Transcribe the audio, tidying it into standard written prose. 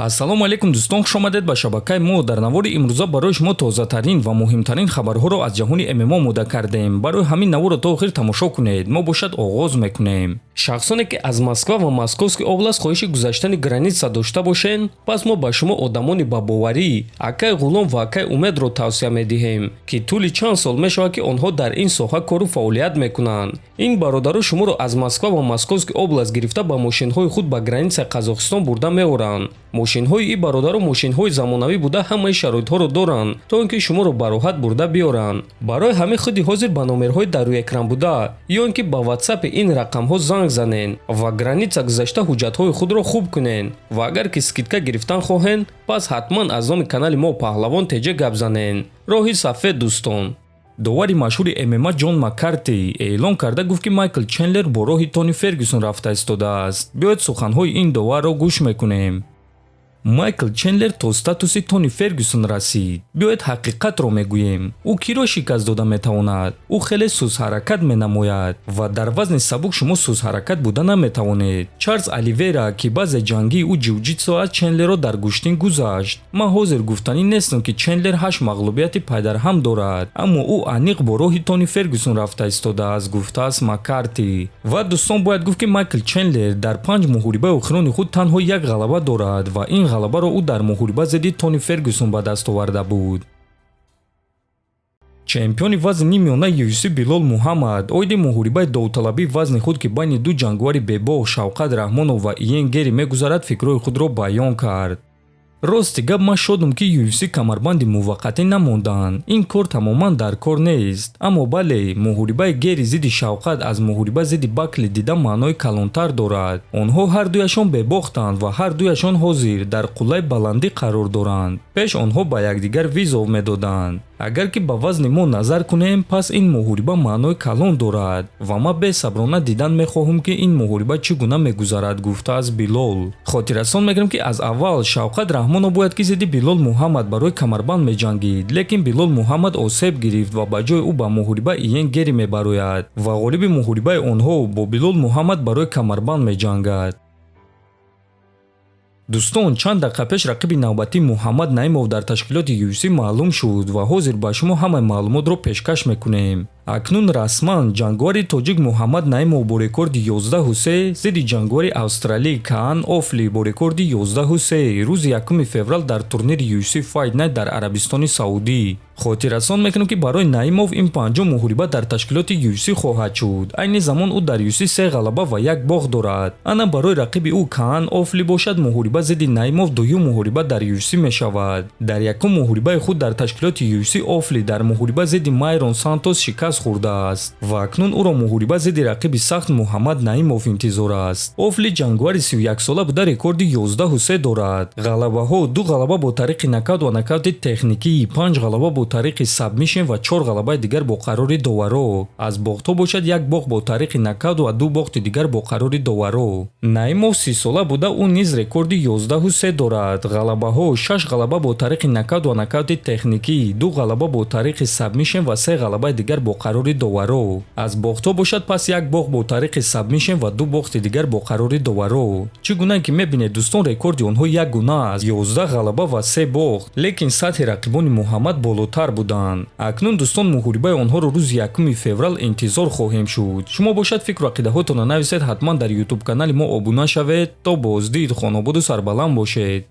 ассалому алайкум дӯстон, хуш омадед ба шабакаи мо. дар навори имрӯза барои шумо тозатарин ва муҳимтарин хабарҳоро аз ҷаҳони ММО омода кардем. барои ҳамин наворро то охир тамошо кунед. мо бошад оғоз мекунем. шахсоне ки аз Москва ва Московский област хоҳиши гузаштани граница дошта бошен, пас мо ба шумо одамони бабоварӣ, акай ғулом ва акай умедро тавсия медиҳем ки тӯли чанд сол мешавад ки онҳо дар ин соҳа кору фаъолият мекунанд. ин бародару шуморо аз Москва ва Московский област гирифта ба мошинҳои худ ба границаи Қазоқистон бурда меоранд. мошинҳои ин бародару мошинҳои замонавӣ буда ҳамаи шароитҳоро доранд, то ин ки шуморо ба роҳат бурда биёранд. барои ҳамин худи ҳозир ба номерҳои дар рӯи экран буда ё ин ки ба ватсапи ин рақамҳо занг занен ва граница гузашта ҳуҷҷатҳои худро хуб кунен ва агар ки скидка гирифтан хоҳен, пас ҳатман аз номи канали мо паҳлавон теҷа гап занен. роҳи сафед дӯстон. довари машҳури ММА Ҷон Маккарти эълон карда гуфт ки Майкл Чендлер бо роҳи Тони Фергюсон рафта истодааст. биёед суханҳои ин доварро гӯш мекунем. Майкл Чендлер то статуси Тони Фергюсон расид. биёед ҳақиқатро мегӯем. ӯ киро шикаст дода метавонад? ӯ хеле сӯзҳаракат менамояд ва дар вазни сабук шумо сӯзҳаракат буда наметавонед. Чарлз Оливера ки баъзе ҷангии ӯ ҷиу-ҷитсу аз Чендлерро дар гӯштин гузашт. ман ҳозир гуфтанӣ нестам ки Чендлер 8 мағлубияти пайдарҳам дорад, аммо ӯ аниқ бо роҳи Тони Фергюсон рафта истодааст, гуфтааст Маккарти. ва дӯстон, бояд гуфт ки Майкл Чендлер дар 5 муҳорибаи охирони худ танҳо як ғалаба дорад ва ин ғалабаро ӯ дар муҳориба зидди Тони Фергюсон ба даст оварда буд. чемпиони вазни нимёнаи UFC Билол Муҳаммад оиди муҳорибаи довталабии вазни худ ки байни ду ҷангвари бебоғ Шавкат Раҳмонов ва Гэрри мегузарад фикрҳои худро баён кард. рости гап, ман шодам ки UFC камарбанди муваққатӣ намонданд. ин кор тамоман дар кор нест. аммо бале, муҳорибаи Гэрри зидди Шавкат аз муҳориба зидди Бакли дида маънои калонтар дорад. онҳо ҳардуяшон бебохтанд ва ҳардуяшон ҳозир дар қуллаи баландӣ қарор доранд. пеш онҳо ба якдигар визов медоданд. агар ки ба вазни мо назар кунем, пас ин муҳориба маънои калон дорад ва ман бесаброна дидан мехоҳам ки ин муҳориба чӣ гуна мегузарад, гуфтааст Билол. хотиррасон мегирем ки аз аввал Шавкат Раҳмонов бояд ки зидди Билол Муҳаммад барои камарбанд меҷангид, лекин Билол Муҳаммад осеб гирифт ва ба ҷои ӯ ба муҳориба Гэрри мебарояд ва ғолиби муҳорибаи онҳо бо Билол Муҳаммад барои камарбанд меҷангад. дӯстон, чанд дақиқа пеш рақиби навбатии Мухаммад Наимов дар ташкилоти UFC маълум шуд ва ҳозир ба шумо ҳамаи маълумотро пешкаш мекунем. акнун РАСМАН ҷангвари тоҷик Мухаммад Наимов бо рекорди 11-3 зидди ҷангвари австралӣ Каан Офли бо рекорди 11-3 рӯзи 1 феврал дар турнири UFC Fight Night дар Арабистони Сауди. хотиррасон мекунем ки барои Наимов ин панҷум муҳориба дар ташкилоти UFC хоҳад шуд. айни замон ӯ дар UFC 3 ғалаба ва 1 боғ дорад. ана барои рақиби ӯ Каан Офли бошад муҳориба зидди Наимов дуюм муҳориба дар UFC мешавад. дар якум муҳорибаи худ дар ташкилоти UFC Офли дар муҳориба зидди Майрон Сантос шикаст хӯрдааст ва акнун ӯро муҳориба зидди рақиби сахт Муҳаммад Наимов интизор аст. Офли ҷангвари 31-сола буда рекорди 11-3 дорад. ғалабаҳо: 2 ғалаба бо тариқи нокаут ва нокаути техникӣ, 5 ғалаба бо тариқи сабмишн ва 4 ғалабаи дигар бо қарори доваро. аз боғтҳо бошад 1 боғ бо тариқи нокаут ва 2 боғти дигар бо қарори доваро. Наимов 30-сола буда ӯ низ рекорди 11-3 дорад. ғалабаҳо: 6 ғалаба бо тариқи нокаут ва нокаути техникӣ, 2 ғалаба бо тариқи сабмишн ва 3 ғалабаи дигар бо қарори доваро. аз боғтҳо бошад пас 1 боғ бо тариқи сабмишн ва 2 боғти дигар бо қарори доваро. чӣ гуна ки мебинед дӯстон, рекорди онҳо як гуна аст: 11 ғалаба ва 3 боғ, лекин сатҳи рақибони Муҳаммад болотар буданд. акнун дӯстон, муҳорибаи онҳоро рӯзи 1 феврал интизор хоҳем шуд. шумо бошад фикру ақидаҳотонро нависед, ҳатман дар YouTube канали мо обуна шавед. то боздид, хонободу сарбаланд бошед.